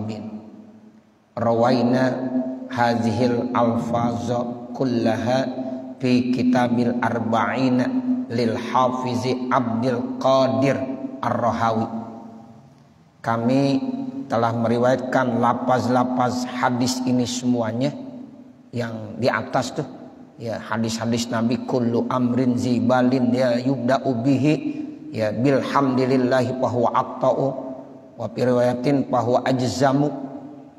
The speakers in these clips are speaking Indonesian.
Amin. Rawaina hadhil alfaza kullaha fi kitabil arba'ina lil hafizi Abdul Qadir Ar-Rahawi. Kami telah meriwayatkan lafaz-lafaz hadis ini semuanya yang di atas tuh, ya, hadis-hadis Nabi kullu amrin zibalin ya yubda'u bihi ya bilhamdillahi fa huwa aqta'u wa fi riwayatin fa huwa ajzamu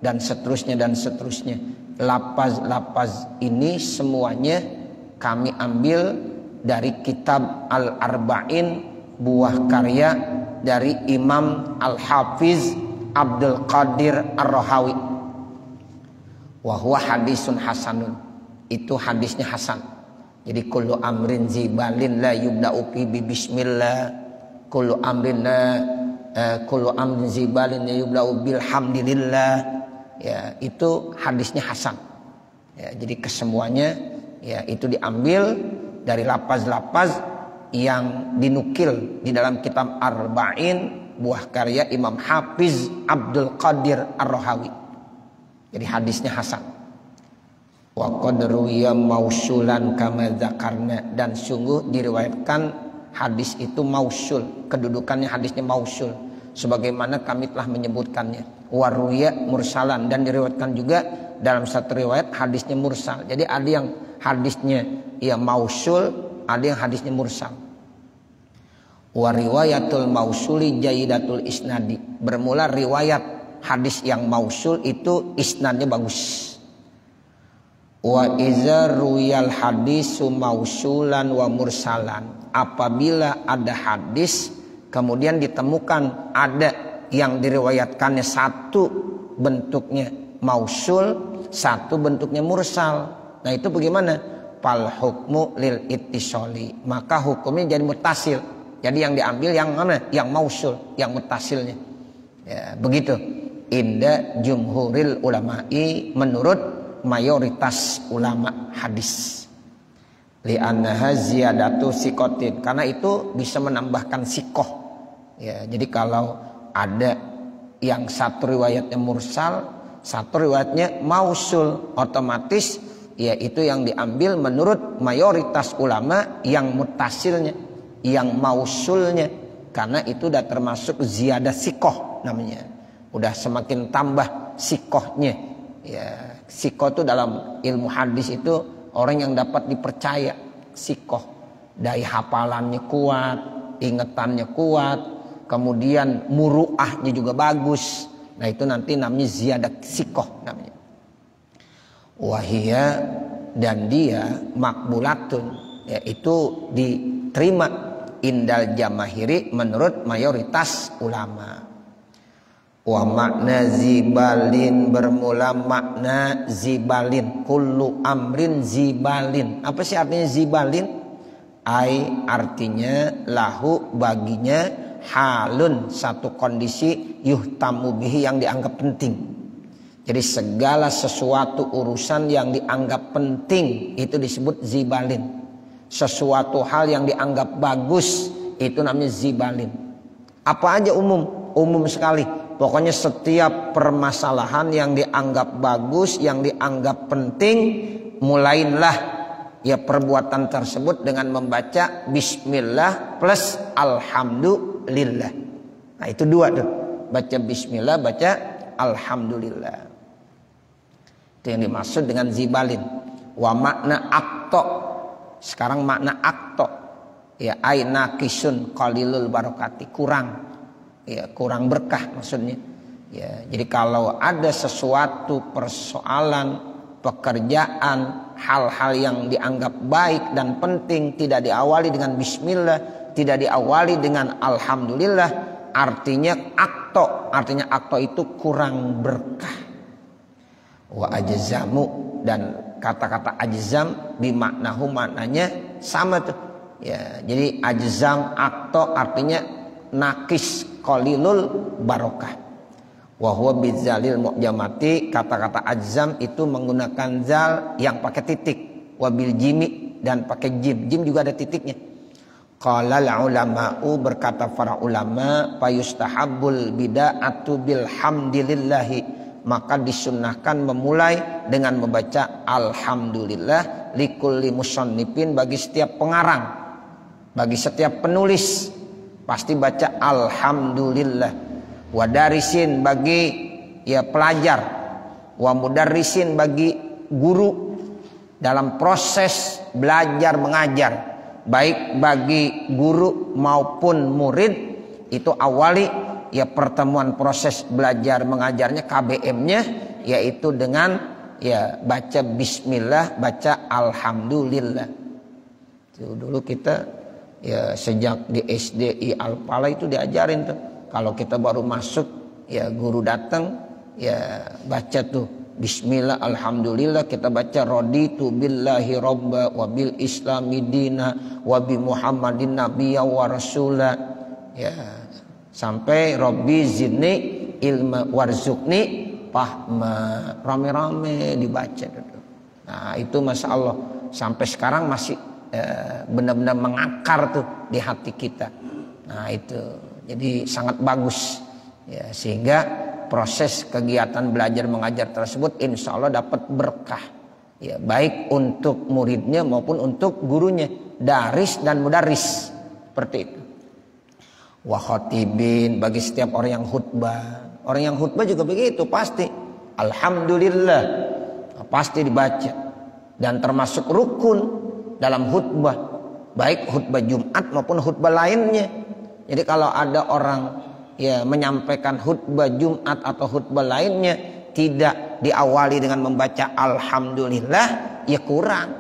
dan seterusnya dan seterusnya. Lafaz-lafaz ini semuanya kami ambil dari kitab Al-Arba'in, buah karya dari Imam Al-Hafiz Abdul Qadir Ar-Rahawi. Wa huwa hadisun hasanun. Itu hadisnya hasan. Jadi kullu amrin zibalin la yubda'u bi bismillah. Kullu amrin zibalin la yubda'u bilhamdilillah. Ya, itu hadisnya hasan. Ya, jadi kesemuanya ya itu diambil dari lafaz-lafaz yang dinukil di dalam kitab Arba'in, buah karya Imam Hafiz Abdul Qadir Ar-Rahawi. Jadi hadisnya hasan. Wa qad ruwiya mausulan kama dzakarna, dan sungguh diriwayatkan hadis itu mausul, kedudukannya hadisnya mausul sebagaimana kami telah menyebutkannya. Wa ruwiya mursalan, dan diriwayatkan juga dalam satu riwayat hadisnya mursal. Jadi ada yang hadisnya ya mausul, ada yang hadisnya mursal. Wa riwayatul mausuli jayyidatul isnadi, bermula riwayat hadis yang mausul itu isnadnya bagus. Wa iza ruyal hadisu mausulan wa mursalan, apabila ada hadis kemudian ditemukan ada yang diriwayatkannya satu bentuknya mausul, satu bentuknya mursal. Nah itu bagaimana? Fal hukmu lil ittisali, maka hukumnya jadi muttasil. Jadi yang diambil yang mana? Yang mausul, yang muttasilnya. Ya, begitu. Inda jumhuril ulama'i, menurut mayoritas ulama hadis. Li'annaha ziyadatu sikotin, karena itu bisa menambahkan sikoh. Ya, jadi kalau ada yang satu riwayatnya mursal, satu riwayatnya mausul, otomatis ya itu yang diambil menurut mayoritas ulama yang muttasilnya, yang mausulnya, karena itu udah termasuk ziyadah sikoh namanya. Udah semakin tambah sikohnya. Ya, sikoh itu dalam ilmu hadis itu orang yang dapat dipercaya. Sikoh dari hafalannya kuat, ingetannya kuat, kemudian muruahnya juga bagus. Nah itu nanti namanya ziyadah sikoh namanya. Wahia, dan dia makbulatun, yaitu diterima indal jamahiri, menurut mayoritas ulama. Wa makna zibalin, bermula makna zibalin, kullu amrin zibalin. Apa sih artinya zibalin? Ai, artinya lahu, baginya, halun, satu kondisi, yuhtamu bihi, yang dianggap penting. Jadi segala sesuatu urusan yang dianggap penting itu disebut zibalin. Sesuatu hal yang dianggap bagus itu namanya zibalin. Apa aja umum sekali. Pokoknya setiap permasalahan yang dianggap bagus, yang dianggap penting, mulailah ya perbuatan tersebut dengan membaca bismillah plus alhamdulillah. Nah itu dua tuh, baca bismillah, baca alhamdulillah. Itu yang dimaksud dengan zibalin. Wa makna akto, sekarang makna akto ya aina kisun qalilul barakati, kurang. Ya, kurang berkah maksudnya. Ya, jadi kalau ada sesuatu persoalan, pekerjaan, hal-hal yang dianggap baik dan penting tidak diawali dengan bismillah, tidak diawali dengan alhamdulillah, artinya akto itu kurang berkah. Wa ajzamu, dan kata-kata ajzam bimaknahu, maknanya sama tuh. Ya, jadi ajzam akto artinya nakis qalilul barokah. Wa huwa bizalil mu'jamati, kata-kata ajzam itu menggunakan zal yang pakai titik, wa bil jimi, dan pakai jim. Jim juga ada titiknya. Qalal ulama'u, berkata para ulama, fayustahabbul bida'atu bilhamdillahi, maka disunnahkan memulai dengan membaca alhamdulillah likulli musannifin, bagi setiap pengarang, bagi setiap penulis pasti baca alhamdulillah. Wa darisin, bagi ya pelajar, wa mudarrisin, bagi guru dalam proses belajar mengajar, baik bagi guru maupun murid, itu awali ya pertemuan proses belajar mengajarnya, KBM-nya, yaitu dengan ya baca bismillah, baca alhamdulillah. Itu dulu kita ya sejak di SDI Al-Fala itu diajarin tuh. Kalau kita baru masuk ya guru datang ya baca tuh bismillah alhamdulillah, kita baca raditu billahi robba wa bil islami dina wa bi muhammadin nabiyya wa rasula, ya sampai Robbi zidni ilma warzuqni fahma, rame-rame dibaca gitu. Nah itu masya Allah sampai sekarang masih benar-benar mengakar tuh di hati kita. Nah itu jadi sangat bagus ya, sehingga proses kegiatan belajar mengajar tersebut insya Allah dapat berkah ya, baik untuk muridnya maupun untuk gurunya, daris dan mudaris, seperti itu. Wa khatibin, bagi setiap orang yang khutbah. Orang yang khutbah juga begitu, pasti alhamdulillah pasti dibaca, dan termasuk rukun dalam khutbah, baik khutbah Jumat maupun khutbah lainnya. Jadi kalau ada orang ya menyampaikan khutbah Jumat atau khutbah lainnya tidak diawali dengan membaca alhamdulillah, ya kurang,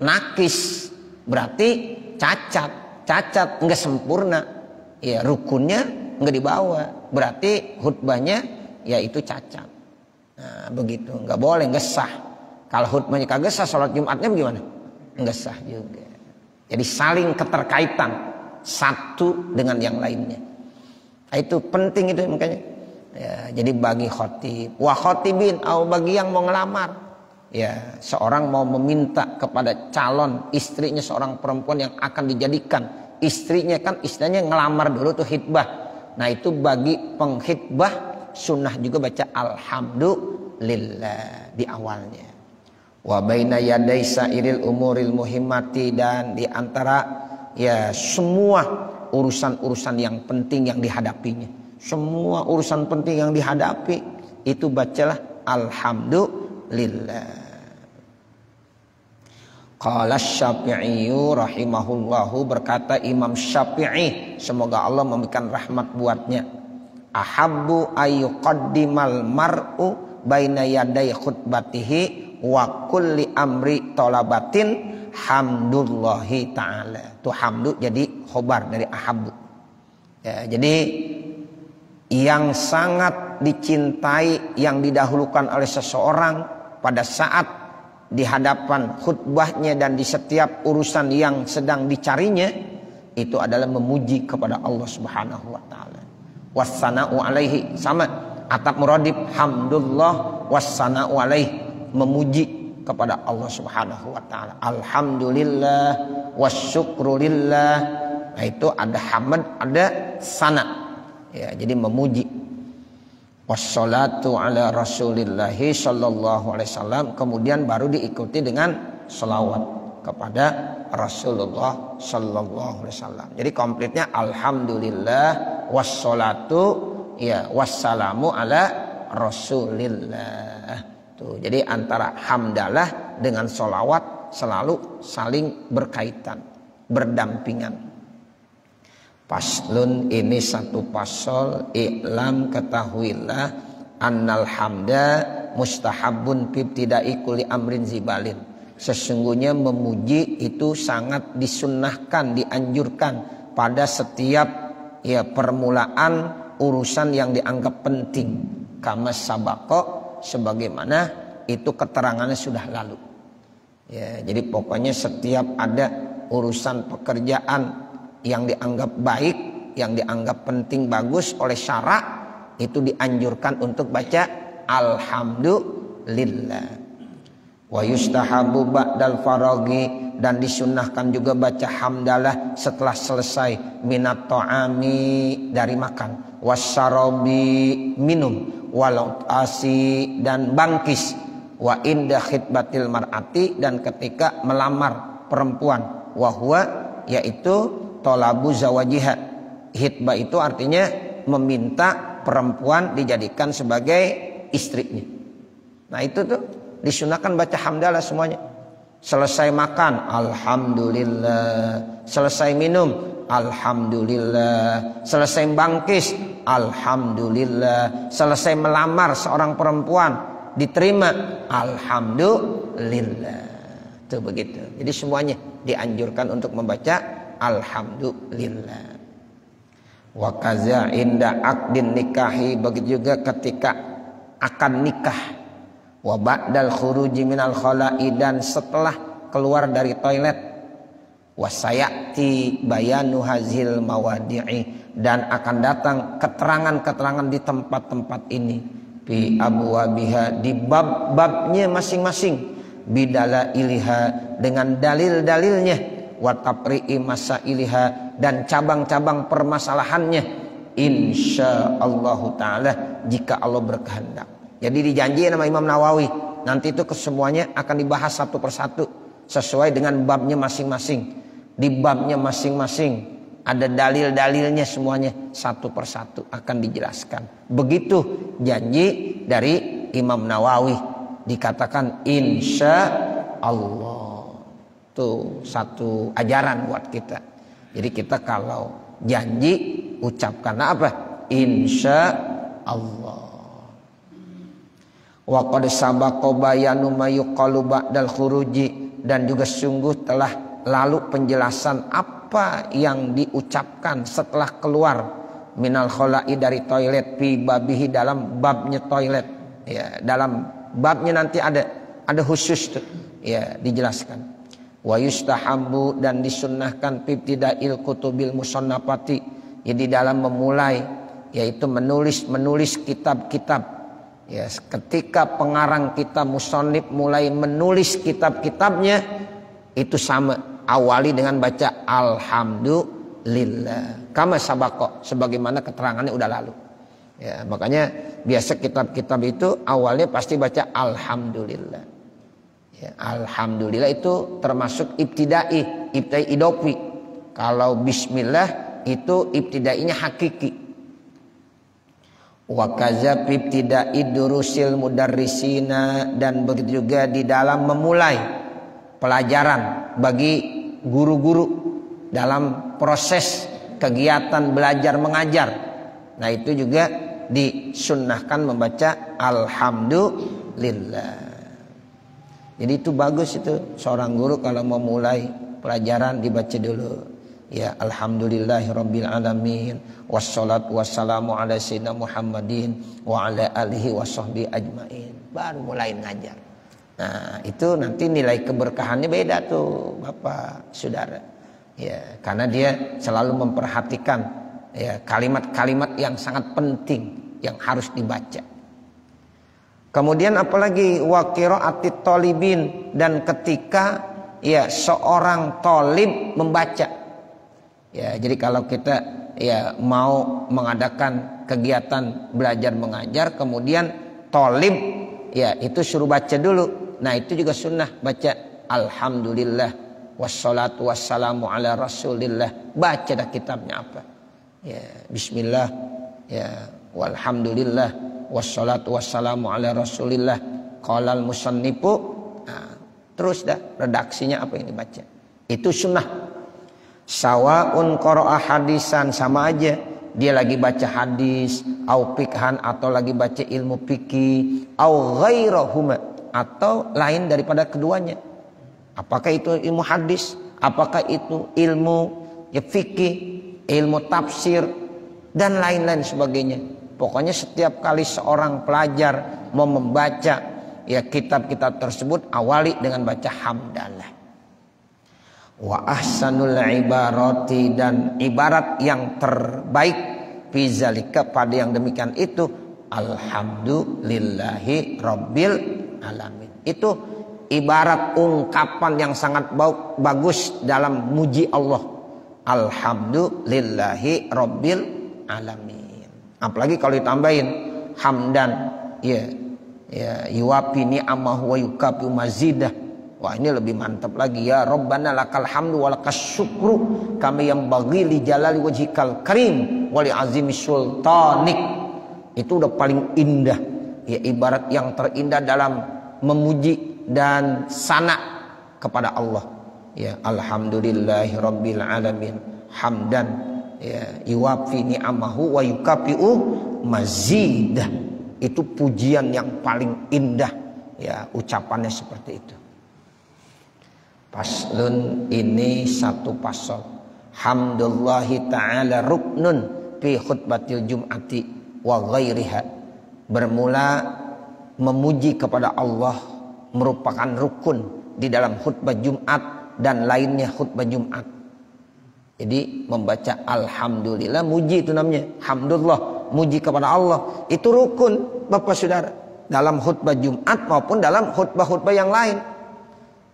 nakis, berarti cacat, enggak sempurna. Ya rukunnya enggak dibawa, berarti khutbahnya ya itu cacat. Nah begitu, enggak boleh, enggak sah. Kalau khutbahnya kagak sah, sholat Jumatnya bagaimana? Enggak sah juga. Jadi saling keterkaitan satu dengan yang lainnya. Nah, itu penting itu makanya. Ya, jadi bagi khatib, wa khatibin, atau bagi yang mau ngelamar, ya seorang mau meminta kepada calon istrinya seorang perempuan yang akan dijadikan istrinya, kan istilahnya ngelamar dulu tuh hitbah. Nah itu bagi penghitbah sunnah juga baca alhamdulillah di awalnya. Wa baina yaday sairil umuril muhimmati, dan di antara ya semua urusan-urusan yang penting yang dihadapinya, semua urusan penting yang dihadapi itu bacalah alhamdulillah. Qala Syafi'i rahimahullahu, berkata Imam Syafi'i, semoga Allah memberikan rahmat buatnya, ahabbu ayyuqaddimal mar'u baina yaday khutbatihi wa kulli amri talabatin hamdulillahi ta'ala. Itu hamdu jadi khobar dari ahabbu ya, jadi yang sangat dicintai, yang didahulukan oleh seseorang pada saat di hadapan khutbahnya dan di setiap urusan yang sedang dicarinya, itu adalah memuji kepada Allah Subhanahu wa taala. Wassana'u alaihi, sama atap muradib hamdulillah wassana'u alaihi, memuji kepada Allah Subhanahu wa taala. Alhamdulillah wasyukrulillah. Nah itu ada hamd, ada sana. Ya, jadi memuji. Wassalatu ala rasulillahi sallallahu alaihi wasallam, kemudian baru diikuti dengan selawat kepada Rasulullah sallallahu alaihi wasallam. Jadi komplitnya alhamdulillah wassalatu ya wassalamu ala rasulillah. Tuh, jadi antara hamdalah dengan selawat selalu saling berkaitan, berdampingan. Paslun, ini satu pasal, i'lam, ketahuilah, annal hamda mustahabun bibtidai kulli amrin zibalin. Sesungguhnya memuji itu sangat disunnahkan, dianjurkan pada setiap ya permulaan urusan yang dianggap penting. Kama sabako, sebagaimana itu keterangannya sudah lalu. Ya, jadi pokoknya setiap ada urusan pekerjaan yang dianggap baik, yang dianggap penting, bagus oleh syarak, itu dianjurkan untuk baca alhamdulillah. Wa yustahabu ba'dal faraghi, dan disunnahkan juga baca hamdalah setelah selesai minat ta'ami, dari makan, wasyarabi, minum, walau asi, dan bangkis, wa inda khitbatil mar'ati, dan ketika melamar perempuan, wahwa, yaitu tolabu zawajiha. Hitbah itu artinya meminta perempuan dijadikan sebagai istrinya. Nah itu tuh disunahkan baca hamdalah semuanya. Selesai makan, alhamdulillah. Selesai minum, alhamdulillah. Selesai bangkis, alhamdulillah. Selesai melamar seorang perempuan, diterima, alhamdulillah. Tuh begitu. Jadi semuanya dianjurkan untuk membaca alhamdulillah. Wa kaza inda aqdin nikahi, begitu juga ketika akan nikah. Wa ba'dal khuruji minal khala'i, dan setelah keluar dari toilet. Wa sayati bayanu hazil mawadi'i, dan akan datang keterangan-keterangan di tempat-tempat ini. Bi abwabiha, di bab-babnya masing-masing. Bidala iliha, dengan dalil-dalilnya. Wa tapri'i masailiha, dan cabang-cabang permasalahannya. Insyaallah ta'ala, jika Allah berkehendak. Jadi dijanjikan sama Imam Nawawi, nanti itu kesemuanya akan dibahas satu persatu sesuai dengan babnya masing-masing. Di babnya masing-masing ada dalil-dalilnya, semuanya satu persatu akan dijelaskan. Begitu janji dari Imam Nawawi, dikatakan insya Allah. Tuh satu ajaran buat kita. Jadi kita kalau janji ucapkan apa? Insya Allah. Wa qad sabaqa bayanu ma yuqalu ba'dal khuruji, dan juga sungguh telah lalu penjelasan apa yang diucapkan setelah keluar minal khala'i, dari toilet, fi babihi, dalam babnya toilet. Ya, dalam babnya nanti ada khusus tuh. Ya, dijelaskan. Wa yustahabbu, dan disunnahkan fi ibtida'il kutubil musannafati, jadi dalam memulai, yaitu menulis kitab-kitab. Ya, ketika pengarang kitab musannif mulai menulis kitab-kitabnya, itu sama, awali dengan baca alhamdulillah. Kama sabaqo, sebagaimana keterangannya udah lalu. Ya, makanya biasa kitab-kitab itu awalnya pasti baca alhamdulillah. Ya, alhamdulillah itu termasuk ibtidai idopi. Kalau bismillah itu ibtidainya hakiki. Wa kaza ibtida'i durusil mudarrisina, dan begitu juga di dalam memulai pelajaran bagi guru-guru dalam proses kegiatan belajar mengajar. Nah itu juga disunnahkan membaca alhamdulillah. Jadi itu bagus itu, seorang guru kalau memulai pelajaran dibaca dulu. Ya, alhamdulillahirabbil alamin, wassalatu wassalamu ala sayyidina Muhammadin wa ala alihi washabbi ajmain. Baru mulai ngajar. Nah, itu nanti nilai keberkahannya beda tuh, Bapak, Saudara. Ya, karena dia selalu memperhatikan ya kalimat-kalimat yang sangat penting yang harus dibaca. Kemudian apalagi wa qiraatit thalibin, dan ketika ya seorang thalib membaca. Ya, jadi kalau kita ya mau mengadakan kegiatan belajar mengajar, kemudian thalib ya itu suruh baca dulu. Nah, itu juga sunnah baca alhamdulillah wassalatu wassalamu ala rasulillah. Baca dah kitabnya apa. Ya, bismillah ya walhamdulillah wassalatu wassalamu ala rasulillah qalal musannifu. Nah, terus dah redaksinya apa yang dibaca. Itu sunnah. Sawaun qara'a hadisan, sama aja dia lagi baca hadis, au fikhan, atau lagi baca ilmu fikih, au ghairahuma, atau lain daripada keduanya. Apakah itu ilmu hadis, apakah itu ilmu ya fikih, ilmu tafsir, dan lain-lain sebagainya. Pokoknya setiap kali seorang pelajar mau membaca ya kitab-kitab tersebut, awali dengan baca hamdalah. Wa ahsanul ibarati, dan ibarat yang terbaik fi zalika, pada yang demikian itu alhamdulillahi rabbil alamin. Itu ibarat ungkapan yang sangat bagus dalam muji Allah. Alhamdulillahi rabbil alamin. Apalagi kalau ditambahin hamdan, ya yuwafi ni'amahu wa yukafi mazidah. Wah, ini lebih mantap lagi. Ya Rabbana lakal hamdu wa lakas syukru kami yang bagi li jalali wajhikal karim wa li azimi sultanik. Itu udah paling indah. Ya, ibarat yang terindah dalam memuji dan sana kepada Allah. Ya, alhamdulillahi rabbil alamin hamdan ya yuwafi ni'amahu wa yukafi'u mazidah. Itu pujian yang paling indah, ya, ucapannya seperti itu. Paslun, ini satu pasal. Hamdulillahi ta'ala ruknun fi khutbatil jum'ati wa ghairiha. Bermula memuji kepada Allah merupakan rukun di dalam khutbah Jumat dan lainnya khutbah Jumat. Jadi membaca alhamdulillah, muji itu namanya. Hamdulillah, muji kepada Allah. Itu rukun, Bapak Saudara. Dalam khutbah Jumat maupun dalam khutbah-khutbah yang lain.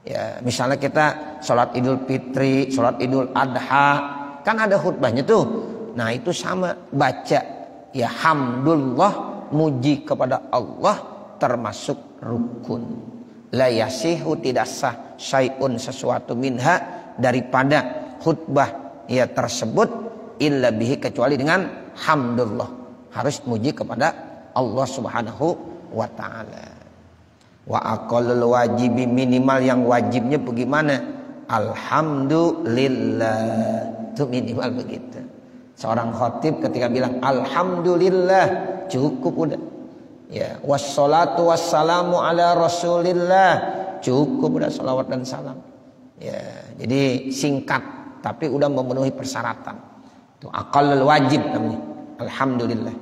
Ya, misalnya kita sholat Idul Fitri, sholat Idul Adha, kan ada khutbahnya tuh. Nah, itu sama, baca ya hamdulillah, muji kepada Allah termasuk rukun. La yasihu, tidak sah syai'un, sesuatu minha, daripada khutbah ya tersebut illa bihi, kecuali dengan hamdulillah. Harus muji kepada Allah Subhanahu wa taala. Wa aqallul wajibi, minimal yang wajibnya bagaimana? Alhamdulillah. Itu minimal begitu. Seorang khatib ketika bilang alhamdulillah, cukup udah. Ya, wassalatu wassalamu ala rasulillah, cukup udah, salawat dan salam. Ya, jadi singkat tapi udah memenuhi persyaratan. Itu aqallul wajib namanya. Alhamdulillah.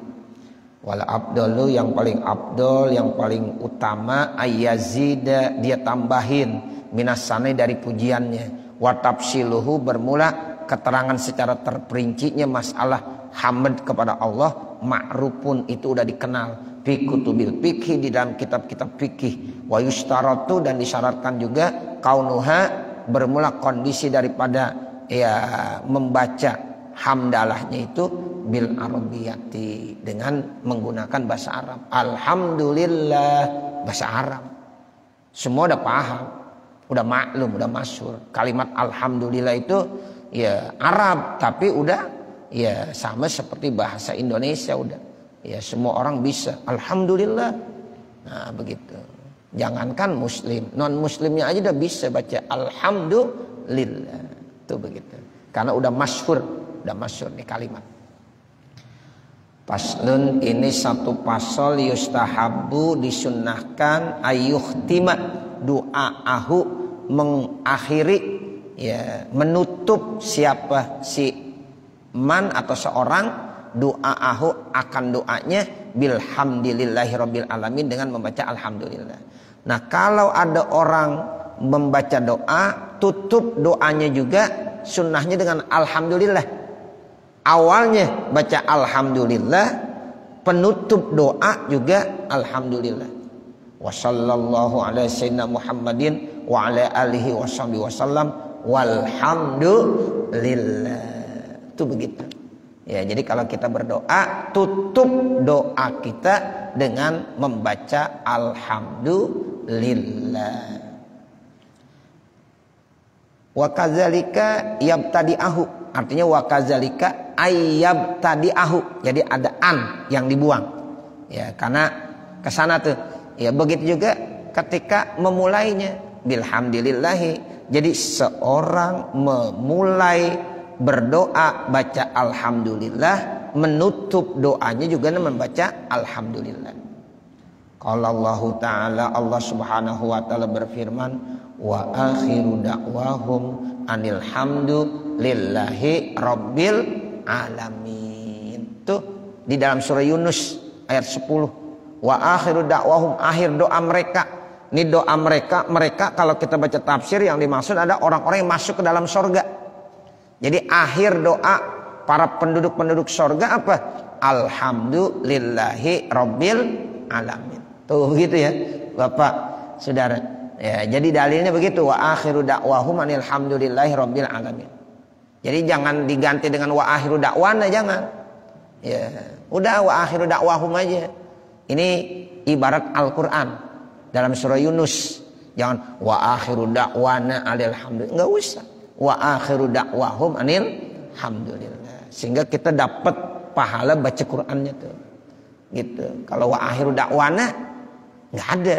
Wal abdalu, yang paling abdul, yang paling utama, ayyazida, dia tambahin minasane dari pujiannya. Wa tafsiluhu, bermula keterangan secara terperincinya masalah hamd kepada Allah, ma'rufun, itu udah dikenal fi kutubil fikih, di dalam kitab-kitab fikih. Wa yustaratu, dan disyaratkan juga kaunuha, bermula kondisi daripada ya membaca hamdalahnya itu bil arabiyati, dengan menggunakan bahasa Arab. Alhamdulillah, bahasa Arab. Semua udah paham, udah maklum, udah masyhur. Kalimat alhamdulillah itu ya Arab, tapi udah ya sama seperti bahasa Indonesia udah. Ya semua orang bisa alhamdulillah. Nah, begitu. Jangankan muslim, non muslimnya aja udah bisa baca alhamdulillah. Itu begitu. Karena udah masyhur nih kalimat. Paslun, ini satu pasal, yustahabu, disunnahkan, ayyuhtima du'aahu, mengakhiri ya menutup siapa si man atau seorang, du'aahu akan doanya, bilhamdulillahi rabbil alamin, dengan membaca alhamdulillah. Nah, kalau ada orang membaca doa, tutup doanya juga sunnahnya dengan alhamdulillah. Awalnya baca alhamdulillah, penutup doa juga alhamdulillah. Wa sallallahu ala sayyidina Muhammadin wa ala alihi wasallam walhamdulillah. Itu begitu. Ya, jadi kalau kita berdoa, tutup doa kita dengan membaca alhamdulillah. Wa kadzalika yabtadi'ahu, artinya wa kadzalika ayyabtadi'ahu. Jadi ada an yang dibuang. Ya, karena kesana tuh. Ya, begitu juga ketika memulainya bilhamdillahi. Jadi seorang memulai berdoa baca alhamdulillah, menutup doanya juga membaca alhamdulillah. Qala Allah Ta'ala, Allah Subhanahu wa taala berfirman, wa akhiru da'wahum anil hamdulillahi rabbil alamin. Tuh di dalam surah Yunus ayat 10. Wa akhiru da'wahum, akhir doa mereka. Ini doa mereka kalau kita baca tafsir yang dimaksud ada orang-orang yang masuk ke dalam surga. Jadi akhir doa para penduduk-penduduk surga apa? Alhamdulillahi rabbil alamin. Tuh gitu ya Bapak Saudara. Ya, jadi dalilnya begitu, wa akhiru da'wahum alhamdulillahi rabbil alamin. Jadi jangan diganti dengan wa akhiru da'wana, jangan. Ya, udah wa akhiru da'wahum aja. Ini ibarat Al-Qur'an dalam surah Yunus. Jangan wa akhiru da'wana alhamdulillah, enggak usah. Wa akhiru da'wahum alhamdulillah. Sehingga kita dapat pahala baca Qur'annya tuh. Gitu. Kalau wa akhiru da'wana enggak ada.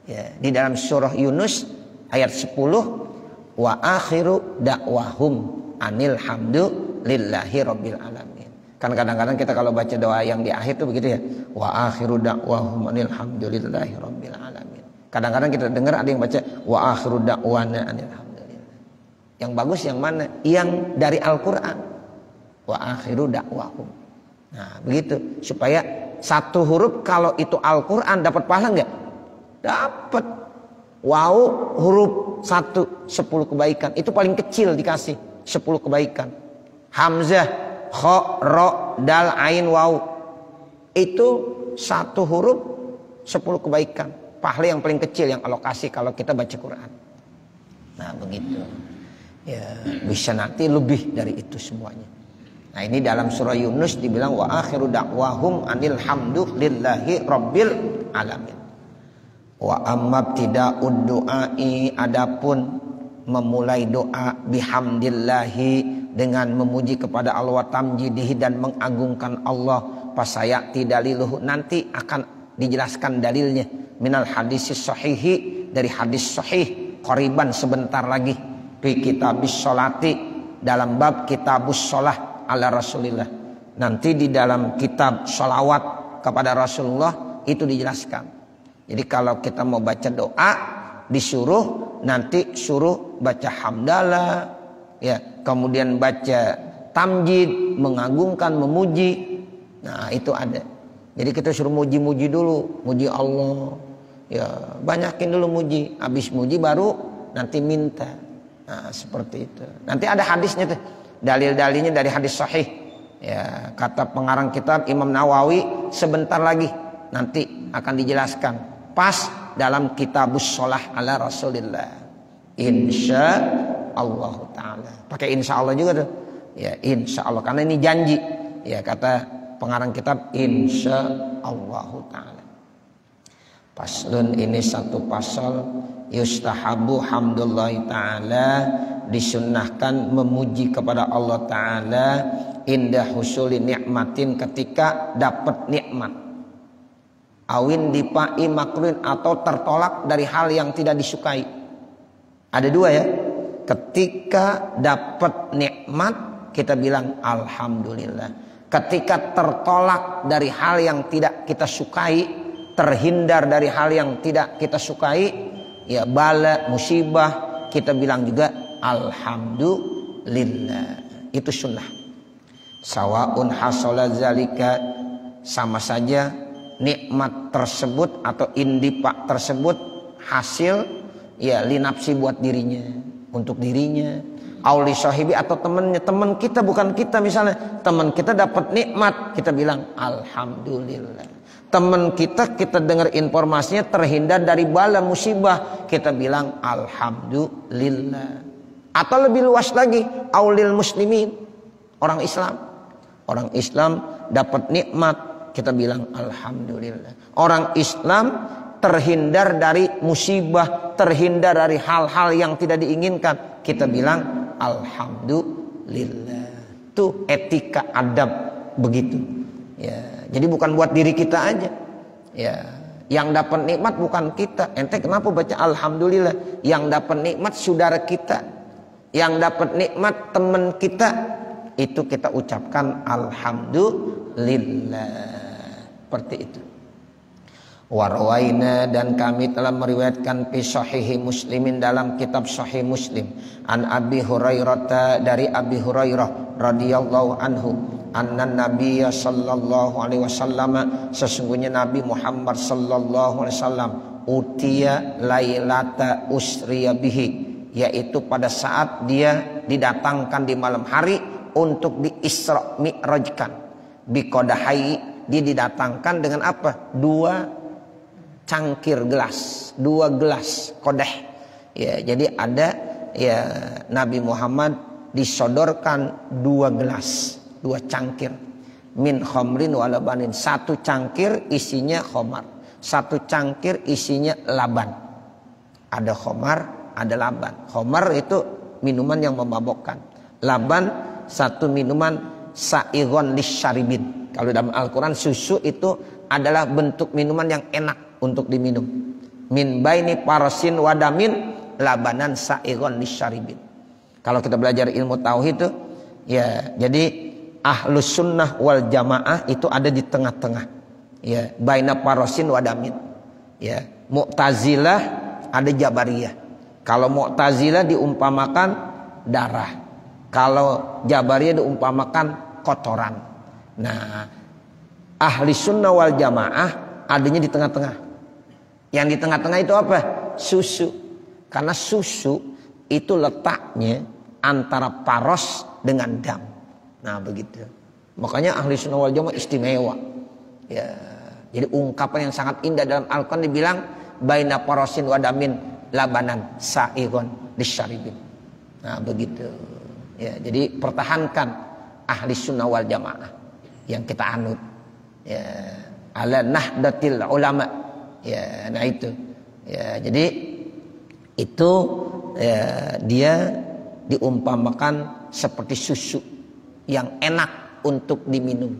Ya, di dalam surah Yunus ayat 10, wa akhiru da'wahum alhamdulillahi rabbil alamin. Kan kadang-kadang kita kalau baca doa yang di akhir tuh begitu ya, wa akhiru da'wahum alhamdulillahi rabbil alamin. Kadang-kadang kita dengar ada yang baca wa akhiru da'wana alhamdulillah. Yang bagus yang mana? Yang dari Al-Qur'an. Wa akhiru da'wahum. Nah, begitu supaya satu huruf kalau itu Al-Qur'an dapat pahala enggak? Dapat. Wow, huruf 1 10 kebaikan. Itu paling kecil dikasih 10 kebaikan. Hamzah, kha, ra, dal, ain, waw. Itu satu huruf 10 kebaikan. Pahala yang paling kecil yang alokasi kalau kita baca Quran. Nah, begitu. Ya, bisa nanti lebih dari itu semuanya. Nah, ini dalam surah Yunus dibilang wa akhiru da'wahum alhamdulillahi rabbil alamin. Wa amma tida'ud du'ai, adapun memulai doa bihamdillahi dengan memuji kepada Allah wa tamjidihi dan mengagungkan Allah, pasayati daliluhu, nanti akan dijelaskan dalilnya, minal hadisis sahihi, dari hadis sahih, qariban sebentar lagi, fi kitabis sholati, dalam bab kitabus sholah ala rasulillah, nanti di dalam kitab sholawat kepada Rasulullah itu dijelaskan. Jadi kalau kita mau baca doa disuruh nanti suruh baca hamdalah, ya, kemudian baca tamjid, mengagungkan, memuji. Nah, itu ada. Jadi kita suruh muji-muji dulu, muji Allah. Ya, banyakin dulu muji, habis muji baru nanti minta. Nah, seperti itu. Nanti ada hadisnya tuh. Dalil-dalilnya dari hadis sahih. Ya, kata pengarang kitab Imam Nawawi sebentar lagi nanti akan dijelaskan. Pas dalam kitabus sholah ala rasulillah, insya Allah ta'ala. Pakai insya Allah juga tuh. Ya, insya Allah, karena ini janji. Ya, kata pengarang kitab insya Allah ta'ala. Paslun, ini satu pasal. Yustahabu hamdulillahi ta'ala, disunnahkan memuji kepada Allah ta'ala indah husuli nikmatin, ketika dapat nikmat. Awin dipai makruhin, atau tertolak dari hal yang tidak disukai. Ada dua ya. Ketika dapat nikmat kita bilang alhamdulillah. Ketika tertolak dari hal yang tidak kita sukai, terhindar dari hal yang tidak kita sukai, ya bala, musibah, kita bilang juga alhamdulillah. Itu sunnah. Sawaun hasala zalika, sama saja nikmat tersebut atau indipak tersebut hasil ya linapsi buat dirinya, untuk dirinya, auli sahibi, atau temannya, teman kita bukan kita, misalnya teman kita dapat nikmat kita bilang alhamdulillah. Teman kita dengar informasinya terhindar dari bala musibah, kita bilang alhamdulillah. Atau lebih luas lagi, aulil muslimin, orang Islam dapat nikmat, kita bilang alhamdulillah. Orang Islam terhindar dari musibah, terhindar dari hal-hal yang tidak diinginkan, kita bilang alhamdulillah. Itu etika adab begitu. Ya, jadi bukan buat diri kita aja. Ya, yang dapat nikmat bukan kita. Ente kenapa baca alhamdulillah? Yang dapat nikmat saudara kita, yang dapat nikmat teman kita, itu kita ucapkan alhamdulillah. Seperti itu. Warwaina, dan kami telah meriwayatkan fi sahihi muslimin, dalam kitab sahih Muslim, an Abi Hurairah, dari Abi Hurairah radhiyallahu anhu, anna nabiyya sallallahu alaihi wasallam, sesungguhnya Nabi Muhammad sallallahu alaihi wasallam, utiya lailata usriya bihi, yaitu pada saat dia didatangkan di malam hari untuk di Isra Mi'rajkan, biqadahai, dia didatangkan dengan apa? Dua cangkir gelas, 2 gelas kodeh. Ya, jadi ada ya Nabi Muhammad disodorkan 2 gelas, 2 cangkir. Min khamrin wa labanin, 1 cangkir isinya khamar, 1 cangkir isinya laban. Ada khamar, ada laban. Khamar itu minuman yang memabokkan. Laban 1 minuman sa'ighon lisyaribin. Kalau dalam Al-Quran susu itu adalah bentuk minuman yang enak untuk diminum. Min baini parasin wadamin labanan sa'ighon lisyaribin. Kalau kita belajar ilmu tauhid itu ya, jadi ahlus sunnah wal jamaah itu ada di tengah-tengah. Ya, baina parasin wadamin. Ya, Mu'tazilah ada Jabariyah. Kalau Mu'tazilah diumpamakan darah. Kalau Jabariyah diumpamakan kotoran. Nah, ahli sunnah wal jamaah adanya di tengah-tengah. Yang di tengah-tengah itu apa? Susu. Karena susu itu letaknya antara paros dengan dam. Nah begitu. Makanya ahli sunnah wal jamaah istimewa. Ya, jadi ungkapan yang sangat indah dalam Al-Quran dibilang baina parosin wadamin labanan sa'ighon lisyaribin. Nah begitu. Ya, jadi pertahankan ahli sunnah wal jamaah yang kita anut. Ya, ala nahdatil ulama. Ya, nah itu. Ya, jadi itu ya, dia diumpamakan seperti susu yang enak untuk diminum.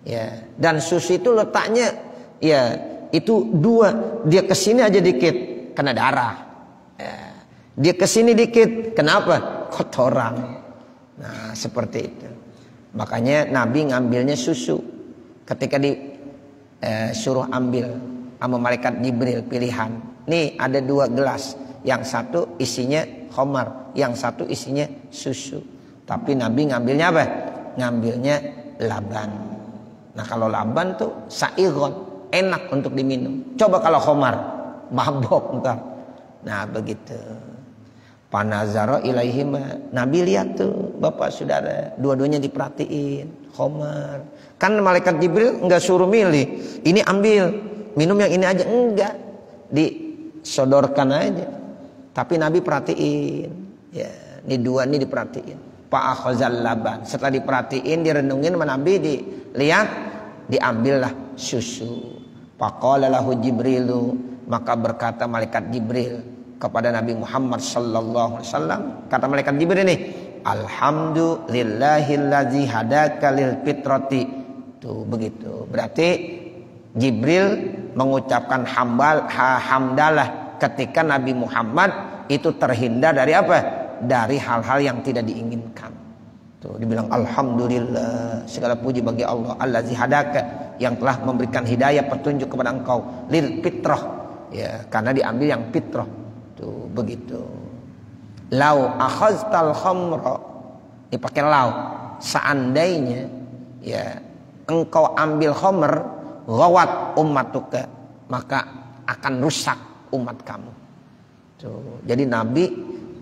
Ya, dan susu itu letaknya ya itu 2, dia kesini aja dikit kena darah. Ya, dia kesini dikit kenapa? Kotoran. Nah seperti itu. Makanya Nabi ngambilnya susu ketika suruh ambil sama malaikat Jibril pilihan. Nih ada 2 gelas, yang 1 isinya khamar, yang 1 isinya susu. Tapi Nabi ngambilnya apa? Ngambilnya laban. Nah kalau laban tuh sa'ighon, enak untuk diminum. Coba kalau khamar, mabok ntar. Nah begitu. Panazaro ilaihima, Nabi lihat tuh bapak saudara, dua-duanya diperhatiin. Khamar. Kan malaikat Jibril enggak suruh milih. Ini ambil, minum yang ini aja, enggak. Disodorkan aja. Tapi Nabi perhatiin. Ya, ini 2 ini diperhatiin. Fa'akhazal laban. Setelah diperhatiin, direnungin sama Nabi, dilihat, diambillah susu. Faqala lahu Jibrilu, maka berkata malaikat Jibril kepada Nabi Muhammad sallallahu alaihi wasallam, kata malaikat Jibril ini, alhamdulillahillazi hadaka lil fitrati. Tuh begitu. Berarti Jibril mengucapkan hamdalah ketika Nabi Muhammad itu terhindar dari apa? Dari hal-hal yang tidak diinginkan. Tuh dibilang alhamdulillah, segala puji bagi Allah allazi hadaka, yang telah memberikan hidayah petunjuk kepada engkau lil fitrah. Ya, karena diambil yang fitrah. Tuh begitu. Lau akhaztal khamra, dipakai lau, seandainya ya engkau ambil khamr, ghawat ummatuka, maka akan rusak umat kamu. Tuh, jadi Nabi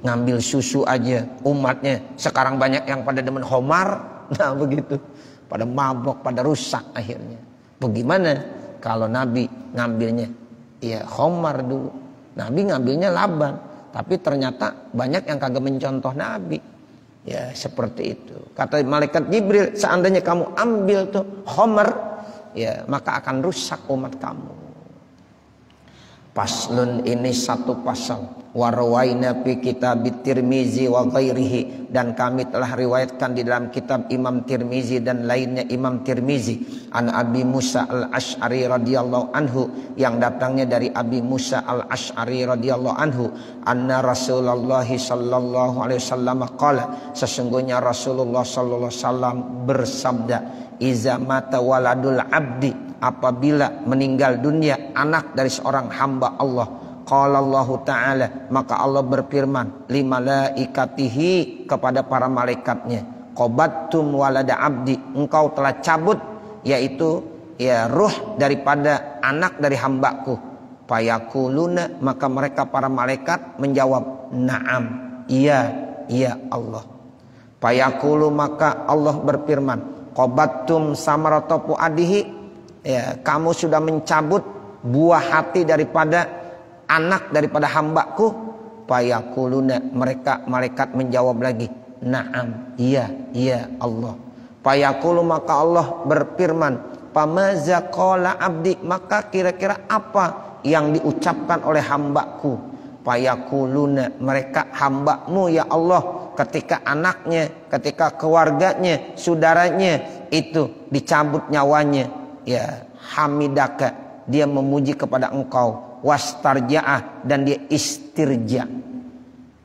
ngambil susu aja umatnya sekarang banyak yang pada demen khamar. Nah begitu, pada mabok, pada rusak akhirnya. Bagaimana kalau Nabi ngambilnya ya khamar dulu, Nabi ngambilnya laban, tapi ternyata banyak yang kagak mencontoh Nabi. Ya seperti itu. Kata malaikat Jibril, seandainya kamu ambil tuh khamar, ya maka akan rusak umat kamu. Paslun, ini 1 pasal. Warwaina fi kitab Tirmizi wa ghairihi, dan kami telah riwayatkan di dalam kitab Imam Tirmizi dan lainnya Imam Tirmizi, an Abi Musa al-Asy'ari radhiyallahu anhu, yang datangnya dari Abi Musa al-Asy'ari radhiyallahu anhu, anna Rasulullah sallallahu alaihi wasallam qala, sesungguhnya Rasulullah sallallahu alaihi wasallam bersabda, iza mata waladul abdi, apabila meninggal dunia anak dari seorang hamba Allah, qala Allah Ta'ala, maka Allah berfirman, limalaikatihi, kepada para malaikatnya, qabattum walada abdi, engkau telah cabut yaitu ya ruh daripada anak dari hambaku. Fayakuluna, maka mereka para malaikat menjawab, na'am, iya, iya Allah. Fayakulu, maka Allah berfirman, qabattum samarata fuadihi, ya kamu sudah mencabut buah hati daripada anak daripada hambaku? Fayaquluna, mereka malaikat menjawab lagi, na'am, iya, iya Allah. Fayaqulu, maka Allah berfirman, famaza qala abdi, maka kira-kira apa yang diucapkan oleh hambaku? Fayaquluna, mereka hambamu ya Allah, ketika anaknya, ketika keluarganya, saudaranya itu dicabut nyawanya, ya hamidaka, dia memuji kepada engkau, wastarja'ah, dan dia istirja.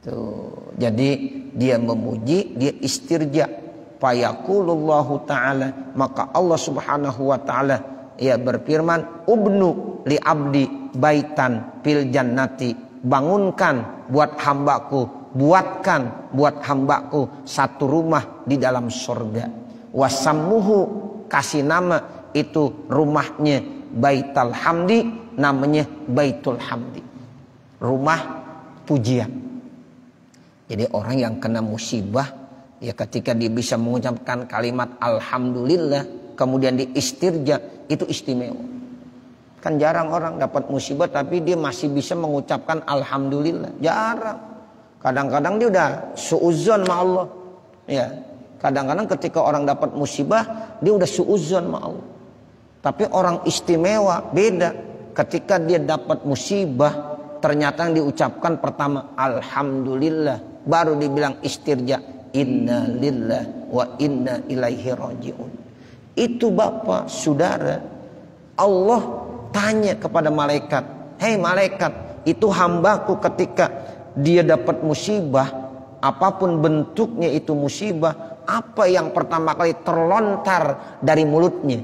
Tuh, jadi dia memuji, dia istirja. Fayaqulullahu ta'ala, maka Allah subhanahu wa ta'ala ya berfirman, ubnu li abdi baitan fil jannati, bangunkan buat hambaku, buatkan buat hambaku satu rumah di dalam surga. Wasammuhu, kasih nama itu rumahnya Baitul Hamdi, namanya Baitul Hamdi, rumah pujian. Jadi orang yang kena musibah, ya ketika dia bisa mengucapkan kalimat alhamdulillah, kemudian diistirja, itu istimewa. Kan jarang orang dapat musibah tapi dia masih bisa mengucapkan alhamdulillah, jarang. Kadang-kadang dia udah suudzon sama Allah. Ya, kadang-kadang ketika orang dapat musibah dia udah suudzon sama Allah. Tapi orang istimewa beda. Ketika dia dapat musibah, ternyata yang diucapkan pertama alhamdulillah, baru dibilang istirja, inna lillah wa inna ilaihi rajiun. Itu bapak, saudara, Allah tanya kepada malaikat, hei malaikat, itu hambaku ketika dia dapat musibah, apapun bentuknya itu musibah, apa yang pertama kali terlontar dari mulutnya?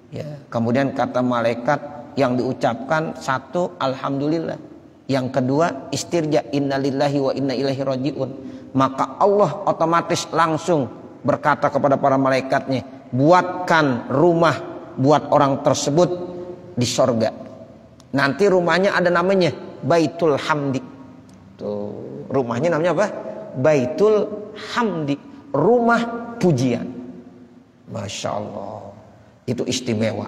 Ya, kemudian kata malaikat, yang diucapkan satu alhamdulillah, yang kedua istirja, innalillahi wa inna ilaihi rajiun. Maka Allah otomatis langsung berkata kepada para malaikatnya, buatkan rumah buat orang tersebut di sorga. Nanti rumahnya ada namanya Baitul Hamdi. Tuh, rumahnya namanya apa? Baitul Hamdi, rumah pujian. Masya Allah, itu istimewa.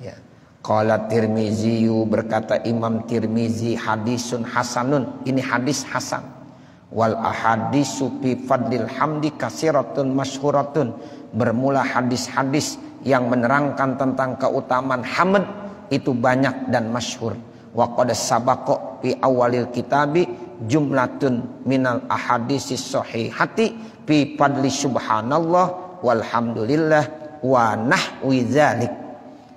Ya. Qala Tirmizi, berkata Imam Tirmizi, hadisun hasanun, ini hadis hasan. Wal ahadisu fi fadlil hamdi kasiratun masyhuratun, bermula hadis-hadis yang menerangkan tentang keutamaan hamd itu banyak dan masyhur. Wa qad sabaqa fi awalil kitabi jumlatun minal ahadisis sahihati fi fadli subhanallah walhamdulillah wa nahwi dzalik.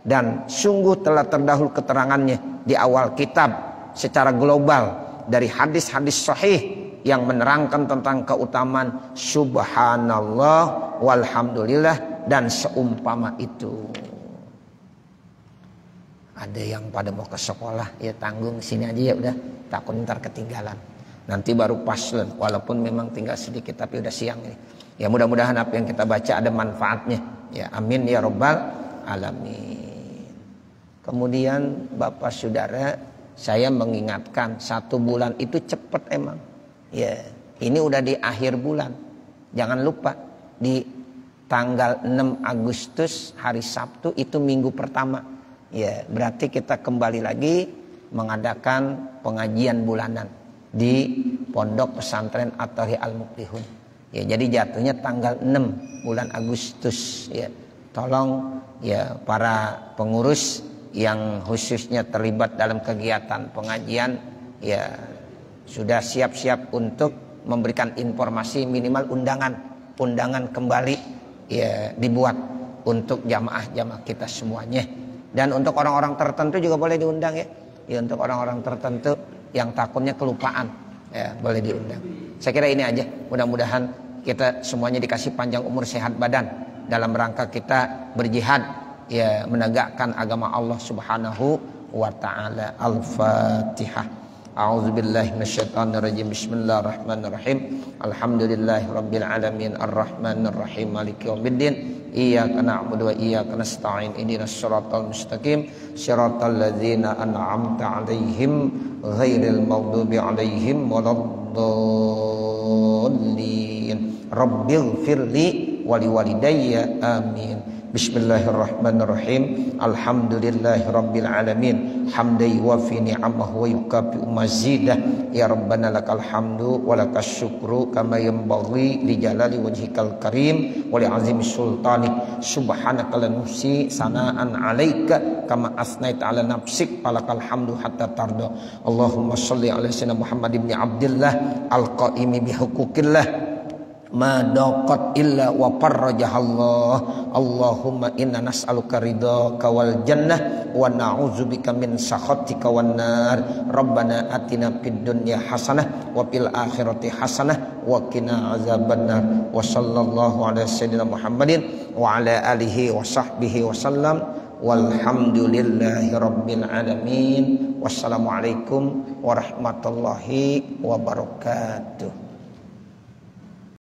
Dan sungguh telah terdahulu keterangannya di awal kitab secara global dari hadis-hadis sahih yang menerangkan tentang keutamaan subhanallah walhamdulillah dan seumpama itu. Ada yang pada mau ke sekolah, ya tanggung sini aja ya udah, takut ntar ketinggalan. Nanti baru paslon, walaupun memang tinggal sedikit tapi udah siang ini. Ya mudah-mudahan apa yang kita baca ada manfaatnya. Ya amin ya rabbal alamin. Kemudian Bapak Saudara, saya mengingatkan 1 bulan itu cepat emang. Ya, ini udah di akhir bulan. Jangan lupa di tanggal 6 Agustus hari Sabtu itu minggu pertama. Ya, berarti kita kembali lagi mengadakan pengajian bulanan di Pondok Pesantren At-Thari Al-Muflihun. Ya, jadi jatuhnya tanggal 6 bulan Agustus ya. Tolong ya para pengurus yang khususnya terlibat dalam kegiatan pengajian ya sudah siap-siap untuk memberikan informasi, minimal undangan kembali ya dibuat untuk jamaah-jamaah kita semuanya. Dan untuk orang-orang tertentu juga boleh diundang ya. Ya untuk orang-orang tertentu yang takutnya kelupaan ya boleh diundang. Saya kira ini aja. Mudah-mudahan kita semuanya dikasih panjang umur, sehat badan dalam rangka kita berjihad ya menegakkan agama Allah Subhanahu wa taala. Al-Fatihah. A'udzubillahi minasyaitonirrajim. Bismillahirrahmanirrahim. Alhamdulillahirabbil alamin arrahmanirrahim maliki yaumiddin. Iyyaka na'budu wa iyyaka nasta'in. Ihdinas siratal mustaqim. Siratal ladzina an'amta 'alaihim ghairil maghdubi 'alaihim waladdallin. Rabbighfirli wa liwalidayya amin. Bismillahirrahmanirrahim. Alhamdulillahirabbil alamin. Hamdan yuwafi ni'amahu wa yukafi mazidah. Ya Rabbana lakal hamdu wa lakas syukru kama yanbaghi li jalali wajhikal karim wa li azimi sultanik. Subhanaka la nuhsi sanaan 'alaika kama asnaita 'ala nafsik falakal hamdu hatta tarda. Allahumma shalli 'ala sayyidina Muhammad ibn Abdillah al-qaimi bihuquqillah ma daqat illa wa farrajahallah. Allahumma inna nas'aluka ridhaka wal jannah wa na'udzubika min sakhatika wan nar. Rabbana atina fid dunya hasanah wa fil akhirati hasanah wa qina azabannar. Wa sallallahu ala sayyidina Muhammadin wa ala alihi wa sahbihi wa sallam. Walhamdulillahi rabbil alamin. Wassalamualaikum warahmatullahi wabarakatuh.